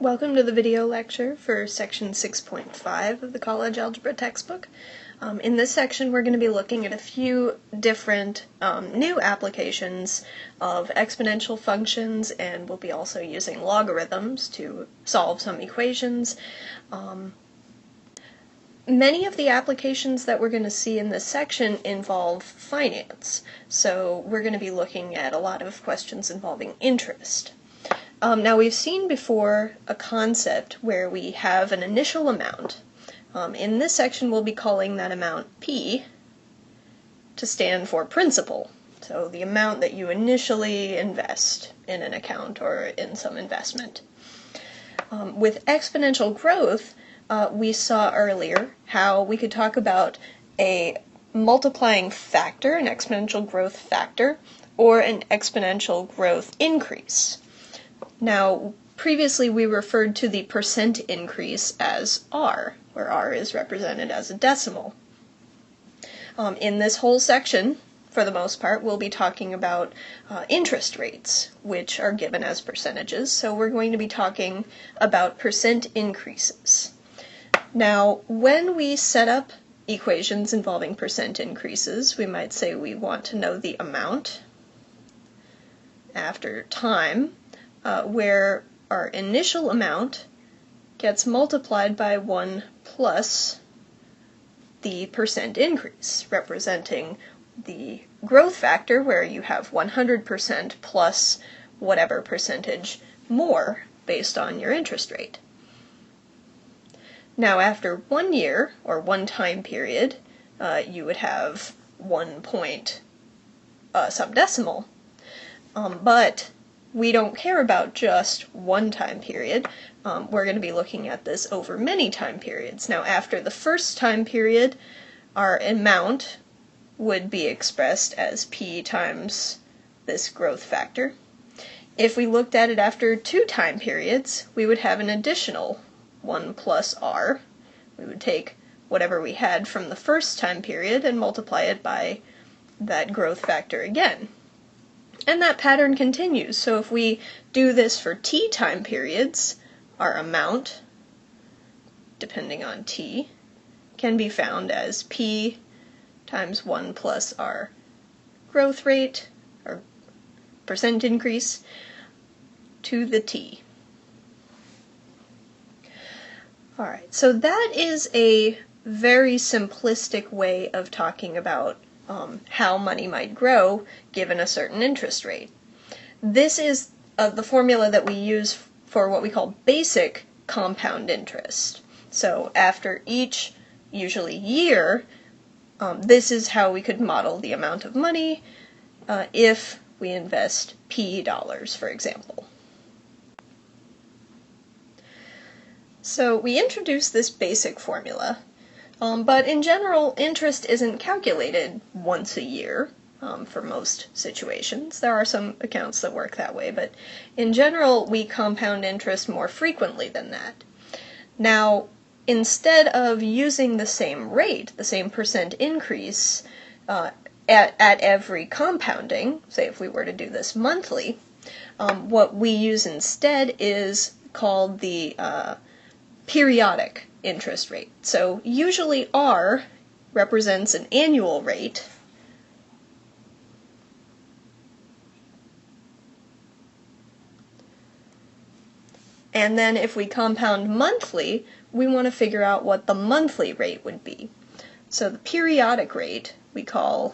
Welcome to the video lecture for section 6.5 of the college algebra textbook. In this section we're going to be looking at a few different new applications of exponential functions, and we'll be also using logarithms to solve some equations. Many of the applications that we're going to see in this section involve finance, so we're going to be looking at a lot of questions involving interest. Now we've seen before a concept where we have an initial amount. In this section we'll be calling that amount P to stand for principal, so the amount that you initially invest in an account or in some investment. With exponential growth, we saw earlier how we could talk about a multiplying factor, an exponential growth factor, or an exponential growth increase. Now, previously we referred to the percent increase as R, where R is represented as a decimal. In this whole section, for the most part, we'll be talking about interest rates, which are given as percentages, so we're going to be talking about percent increases. Now, when we set up equations involving percent increases, we might say we want to know the amount after time, where our initial amount gets multiplied by 1 plus the percent increase, representing the growth factor where you have 100% plus whatever percentage more based on your interest rate. Now after 1 year, or one time period, you would have 1 point subdecimal, but we don't care about just one time period. We're going to be looking at this over many time periods. Now, after the first time period, our amount would be expressed as P times this growth factor. If we looked at it after 2 time periods, we would have an additional 1 plus R. We would take whatever we had from the first time period and multiply it by that growth factor again. And that pattern continues. So if we do this for t time periods, our amount, depending on t, can be found as P times 1 plus our growth rate, or percent increase, to the t. Alright, so that is a very simplistic way of talking about how money might grow given a certain interest rate. This is the formula that we use for what we call basic compound interest. So after each, usually year, this is how we could model the amount of money if we invest P dollars, for example. So we introduced this basic formula. But in general, interest isn't calculated once a year for most situations. There are some accounts that work that way, but in general, we compound interest more frequently than that. Now, instead of using the same rate, the same percent increase at every compounding, say if we were to do this monthly, what we use instead is called the periodic interest rate. So usually R represents an annual rate, and then if we compound monthly, we want to figure out what the monthly rate would be. So the periodic rate we call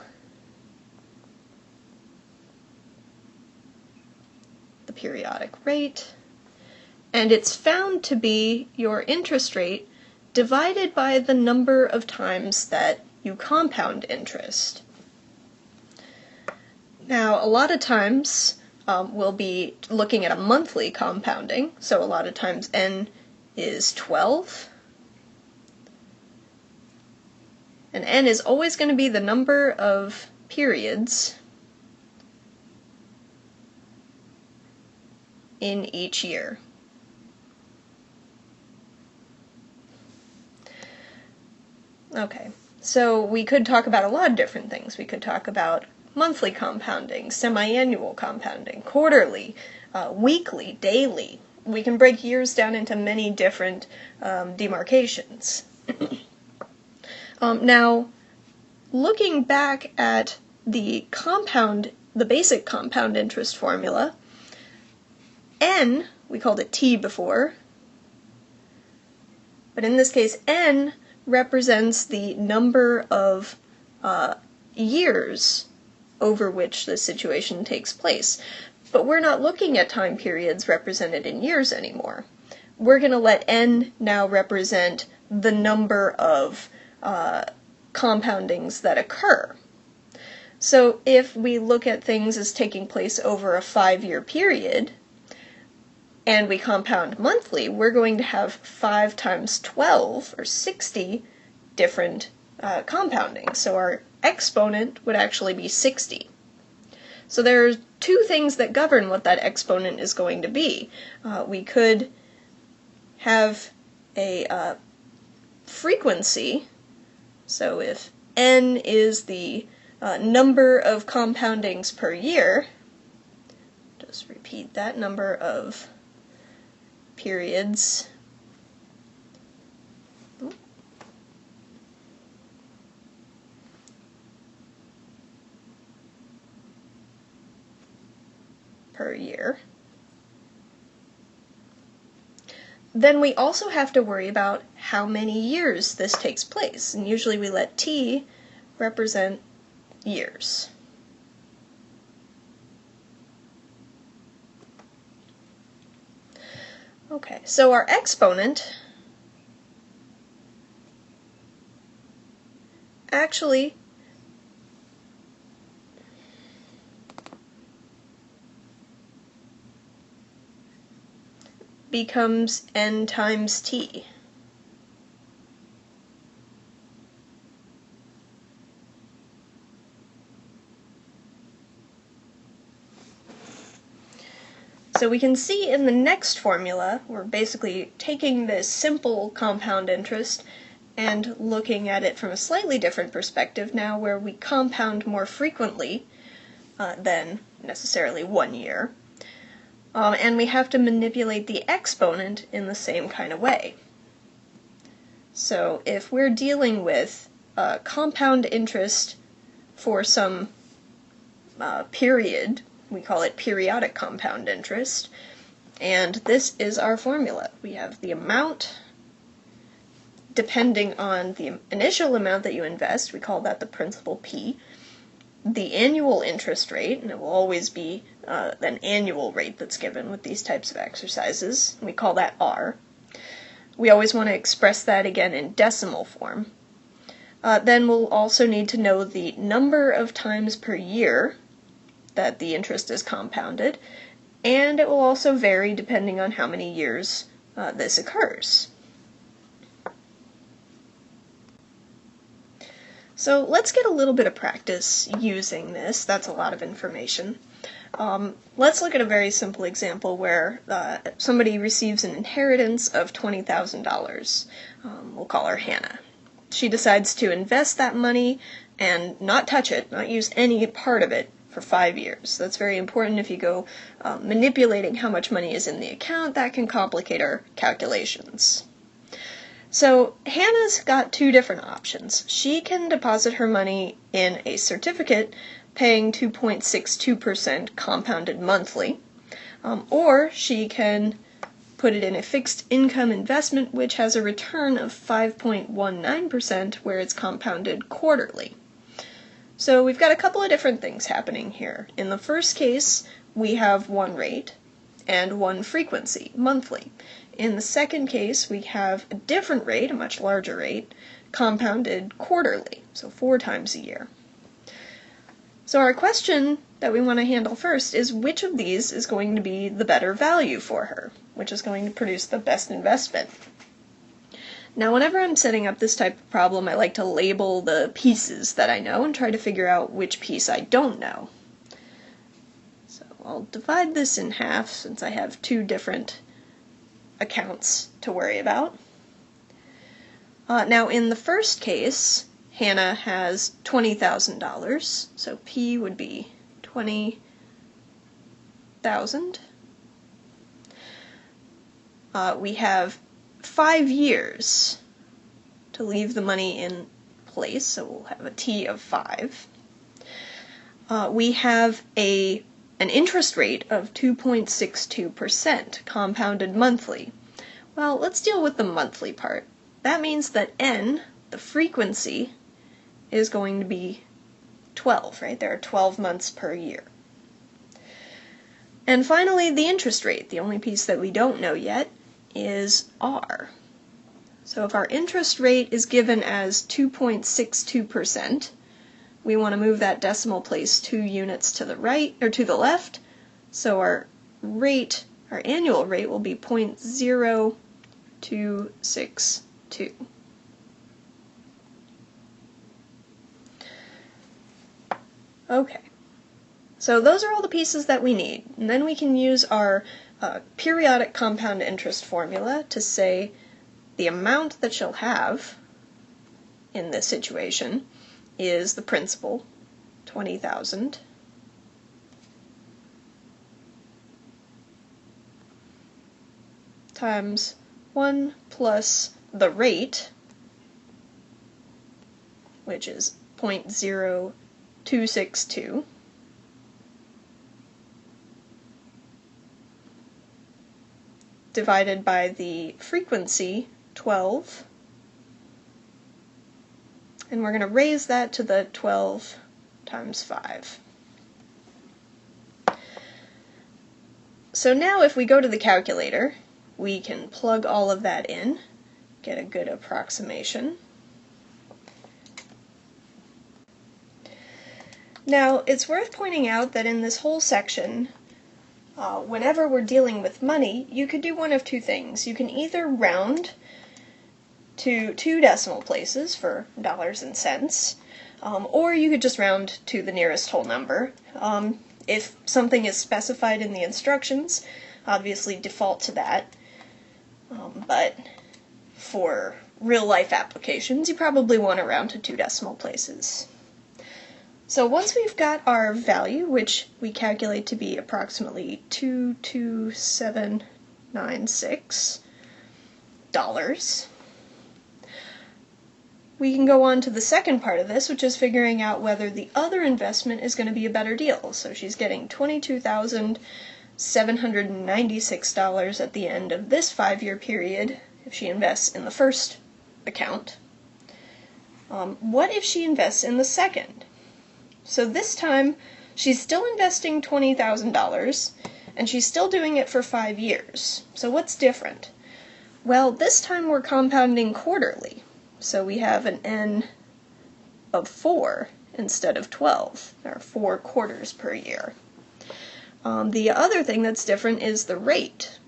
the periodic rate, and it's found to be your interest rate divided by the number of times that you compound interest. Now, a lot of times we'll be looking at a monthly compounding, so a lot of times n is 12. And n is always going to be the number of periods in each year. Okay, so we could talk about a lot of different things. We could talk about monthly compounding, semi-annual compounding, quarterly, weekly, daily, we can break years down into many different demarcations. Now, looking back at the basic compound interest formula, n, we called it t before, but in this case n represents the number of years over which this situation takes place. But we're not looking at time periods represented in years anymore. We're going to let n now represent the number of compoundings that occur. So if we look at things as taking place over a 5-year period, and we compound monthly, we're going to have 5 times 12, or 60, different compoundings. So our exponent would actually be 60. So there are two things that govern what that exponent is going to be. We could have a frequency, so if n is the number of compoundings per year, just repeat that, number of periods per year. Then we also have to worry about how many years this takes place, and usually we let t represent years. Okay, so our exponent actually becomes n times t. So we can see in the next formula, we're basically taking this simple compound interest and looking at it from a slightly different perspective now, where we compound more frequently than necessarily 1 year. And we have to manipulate the exponent in the same kind of way. So if we're dealing with compound interest for some period, we call it periodic compound interest, and this is our formula. We have the amount depending on the initial amount that you invest, we call that the principal P, the annual interest rate, and it will always be an annual rate that's given with these types of exercises, we call that R. We always want to express that again in decimal form. Then we'll also need to know the number of times per year that the interest is compounded, and it will also vary depending on how many years this occurs. So let's get a little bit of practice using this. That's a lot of information. Let's look at a very simple example where somebody receives an inheritance of $20,000. We'll call her Hannah. She decides to invest that money and not touch it, not use any part of it, for 5 years. That's very important. If you go manipulating how much money is in the account, that can complicate our calculations. So Hannah's got two different options. She can deposit her money in a certificate paying 2.62% compounded monthly, or she can put it in a fixed income investment which has a return of 5.19% where it's compounded quarterly. So we've got a couple of different things happening here. In the first case, we have one rate and one frequency, monthly. In the second case, we have a different rate, a much larger rate, compounded quarterly, so 4 times a year. So our question that we want to handle first is which of these is going to be the better value for her, which is going to produce the best investment. Now, whenever I'm setting up this type of problem, I like to label the pieces that I know and try to figure out which piece I don't know. So I'll divide this in half since I have 2 different accounts to worry about. Now, in the first case, Hannah has $20,000, so P would be 20,000. we have 5 years to leave the money in place, so we'll have a T of 5. We have an interest rate of 2.62% compounded monthly. Well, let's deal with the monthly part. That means that n, the frequency, is going to be 12, right? There are 12 months per year. And finally, the interest rate, the only piece that we don't know yet, is R. So if our interest rate is given as 2.62%, we want to move that decimal place 2 units to the right, or to the left, so our rate, our annual rate, will be 0.0262. Okay, so those are all the pieces that we need, and then we can use our periodic compound interest formula to say the amount that she'll have in this situation is the principal, 20,000, times 1 plus the rate, which is 0.0262, divided by the frequency, 12, and we're going to raise that to the 12 times 5. So now if we go to the calculator, we can plug all of that in, get a good approximation. Now, it's worth pointing out that in this whole section, whenever we're dealing with money, you could do one of two things. You can either round to 2 decimal places for dollars and cents, or you could just round to the nearest whole number. If something is specified in the instructions, obviously default to that, but for real-life applications, you probably want to round to 2 decimal places. So once we've got our value, which we calculate to be approximately $22796, we can go on to the second part of this, which is figuring out whether the other investment is going to be a better deal. So she's getting $22,796 at the end of this 5-year period if she invests in the first account. What if she invests in the second? So this time, she's still investing $20,000, and she's still doing it for 5 years. So what's different? Well, this time we're compounding quarterly. So we have an n of 4 instead of 12. There are 4 quarters per year. The other thing that's different is the rate.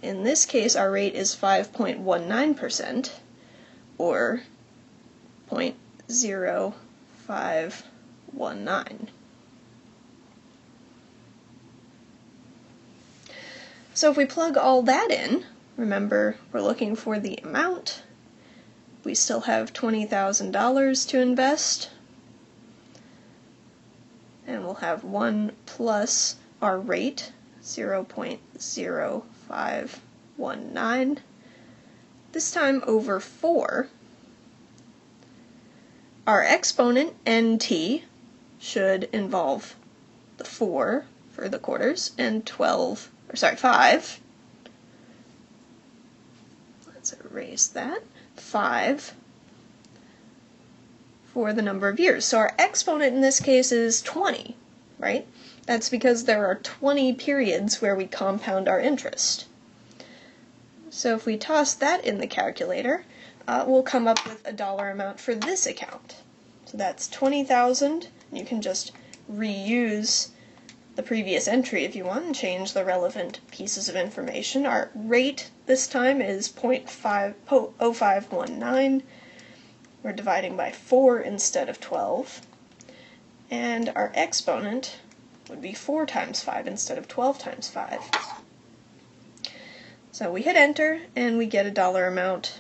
In this case, our rate is 5.19%, or 0.0519. So if we plug all that in, remember we're looking for the amount. We still have $20,000 to invest, and we'll have 1 plus our rate, 0.0519, this time over 4. Our exponent, nt, should involve the 4 for the quarters, and 5. Let's erase that. 5 for the number of years. So our exponent in this case is 20, right? That's because there are 20 periods where we compound our interest. So if we toss that in the calculator, we'll come up with a dollar amount for this account. So that's 20,000. You can just reuse the previous entry if you want and change the relevant pieces of information. Our rate this time is 0.0519. We're dividing by 4 instead of 12. And our exponent would be 4 times 5 instead of 12 times 5. So we hit enter and we get a dollar amount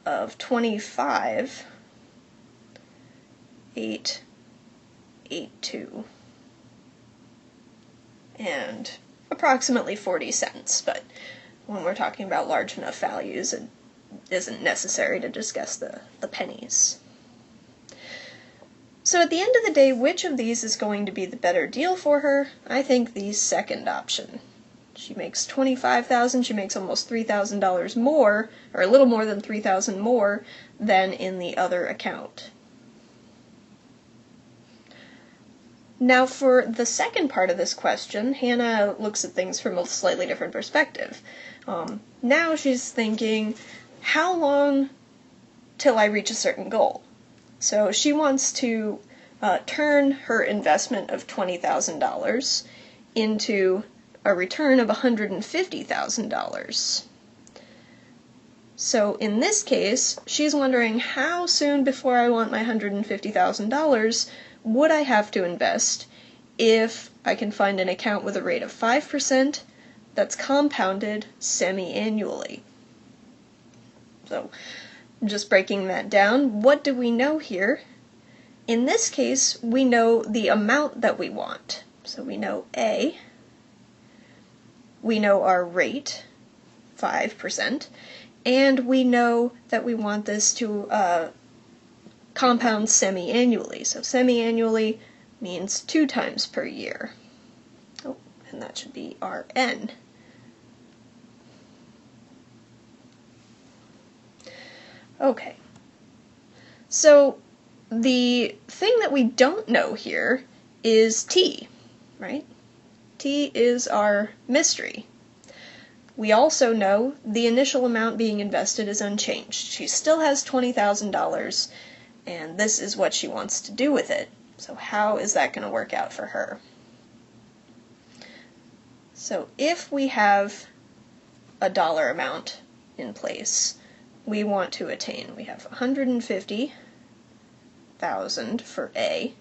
of $25,882. And approximately 40 cents, but when we're talking about large enough values, it isn't necessary to discuss the pennies. So at the end of the day, which of these is going to be the better deal for her? I think the second option. She makes $25,000, she makes almost $3,000 more, or a little more than $3,000 more than in the other account. Now for the second part of this question, Hannah looks at things from a slightly different perspective. Now she's thinking, how long till I reach a certain goal? So she wants to turn her investment of $20,000 into a return of $150,000. So in this case, she's wondering how soon before I want my $150,000 would I have to invest if I can find an account with a rate of 5% that's compounded semi-annually. So just breaking that down, what do we know here? In this case, we know the amount that we want. So we know A, we know our rate, 5%, and we know that we want this to compound semi-annually. So semi-annually means 2 times per year. Oh, and that should be our N. Okay. So the thing that we don't know here is T, right? T is our mystery. We also know the initial amount being invested is unchanged. She still has $20,000, and this is what she wants to do with it. So how is that going to work out for her? So if we have a dollar amount in place, we want to attain. We have 150,000 for A.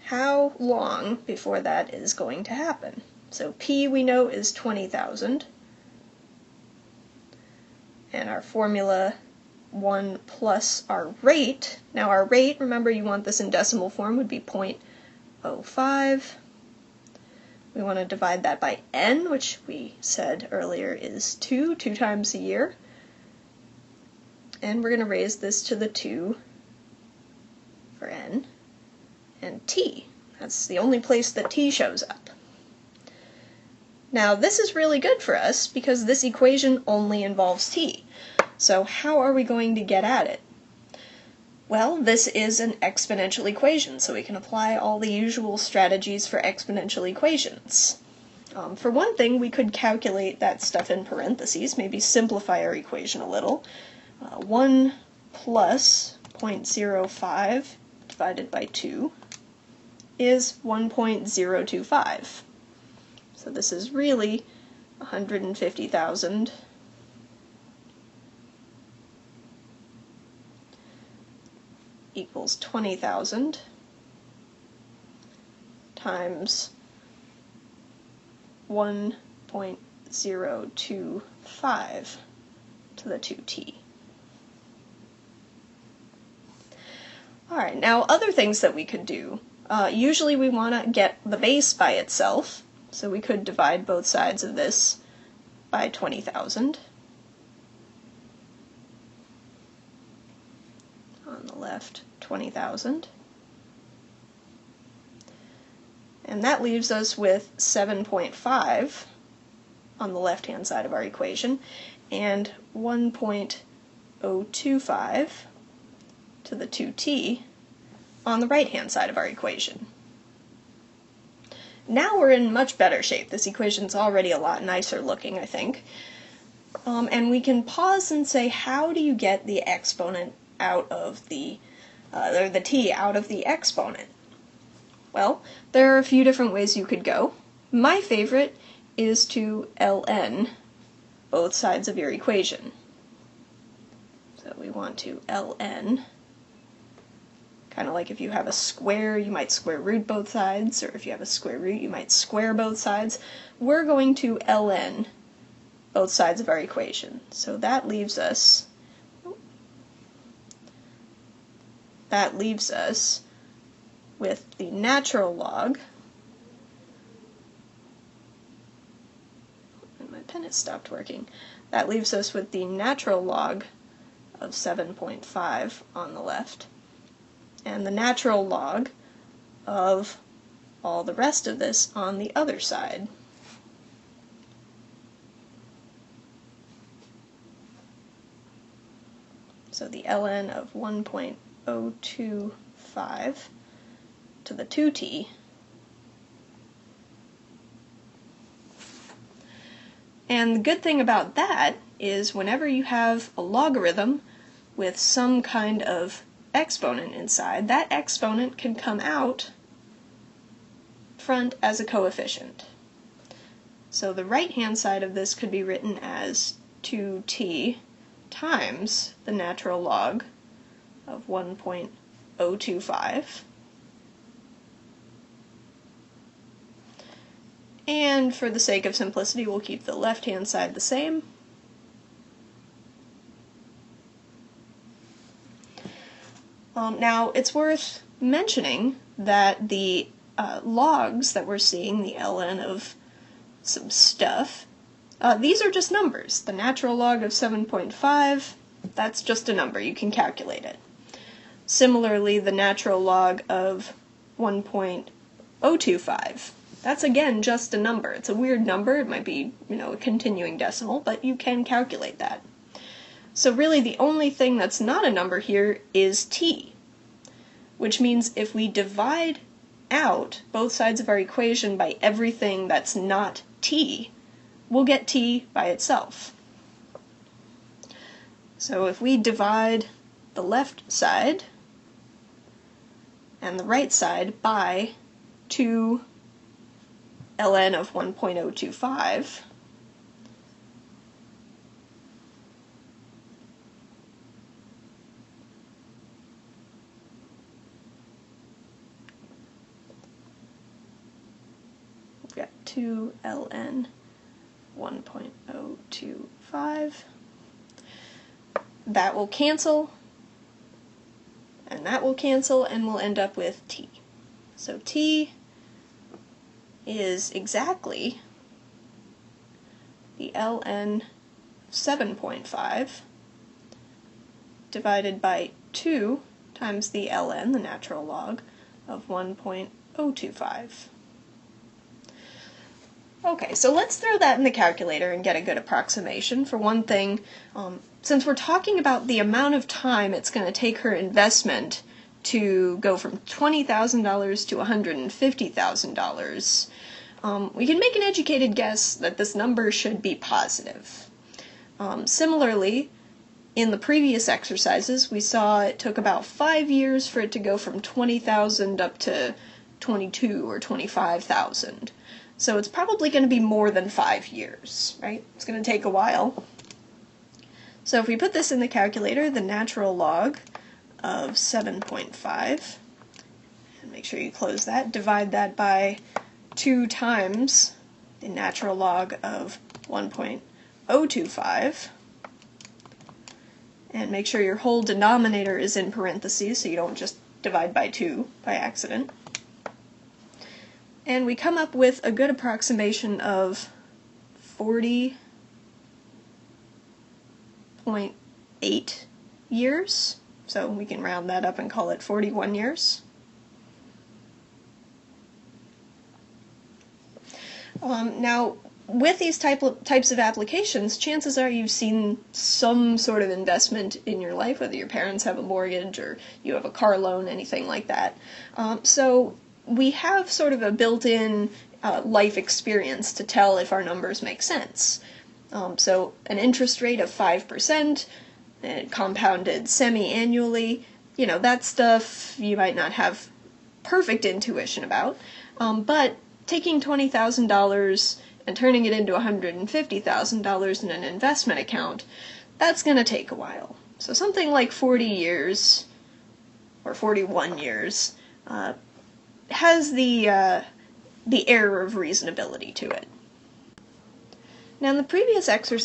How long before that is going to happen? So P we know is 20,000. And our formula 1 plus our rate. Now our rate, remember you want this in decimal form, would be 0.05. We want to divide that by N, which we said earlier is 2 times a year. And we're going to raise this to the 2 for N. And T. That's the only place that T shows up. Now this is really good for us because this equation only involves T. So how are we going to get at it? Well, this is an exponential equation, so we can apply all the usual strategies for exponential equations. For one thing, we could calculate that stuff in parentheses, maybe simplify our equation a little. 1 plus 0.05 divided by 2 is 1.025. So this is really 150,000 equals 20,000 times 1.025 to the 2t. Alright, now other things that we could do. Usually we want to get the base by itself, so we could divide both sides of this by 20,000. On the left, 20,000. And that leaves us with 7.5 on the left-hand side of our equation, and 1.025 to the 2t on the right-hand side of our equation. Now we're in much better shape. This equation's already a lot nicer looking, I think. And we can pause and say, how do you get the exponent out of the, or the t out of the exponent? Well, there are a few different ways you could go. My favorite is to ln both sides of your equation. So we want to ln, kind of like if you have a square, you might square root both sides, or if you have a square root, you might square both sides. We're going to ln both sides of our equation. So that leaves us with the natural log . pen has stopped working. That leaves us with the natural log of 7.5 on the left, and the natural log of all the rest of this on the other side. So the ln of 1.025 to the 2t. And the good thing about that is whenever you have a logarithm with some kind of exponent inside, that exponent can come out front as a coefficient. So the right-hand side of this could be written as 2t times the natural log of 1.025. And for the sake of simplicity, we'll keep the left-hand side the same. Now, it's worth mentioning that the logs that we're seeing, the ln of some stuff, these are just numbers. The natural log of 7.5, that's just a number. You can calculate it. Similarly, the natural log of 1.025. That's, again, just a number. It's a weird number. It might be, a continuing decimal, but you can calculate that. So really, the only thing that's not a number here is t, which means if we divide out both sides of our equation by everything that's not t, we'll get t by itself. So if we divide the left side and the right side by 2 ln of 1.025, we've got 2 ln 1.025. That will cancel, and that will cancel, and we'll end up with t. So t is exactly the ln 7.5 divided by 2 times the ln, the natural log, of 1.025. Okay, so let's throw that in the calculator and get a good approximation. For one thing, since we're talking about the amount of time it's going to take her investment to go from $20,000 to $150,000, we can make an educated guess that this number should be positive. Similarly, in the previous exercises, we saw it took about 5 years for it to go from $20,000 up to $22,000 or $25,000. So it's probably going to be more than 5 years, right? It's going to take a while. So if we put this in the calculator, the natural log of 7.5, and make sure you close that, divide that by 2 times the natural log of 1.025, and make sure your whole denominator is in parentheses so you don't just divide by 2 by accident. And we come up with a good approximation of 40.8 years. So we can round that up and call it 41 years. Now, with these types of applications, chances are you've seen some sort of investment in your life, whether your parents have a mortgage or you have a car loan, anything like that. So we have sort of a built-in life experience to tell if our numbers make sense. So an interest rate of 5%, compounded semi-annually, that stuff you might not have perfect intuition about, but taking $20,000 and turning it into $150,000 in an investment account, that's going to take a while. So something like 40 years, or 41 years, has the air of reasonability to it. Now in the previous exercise,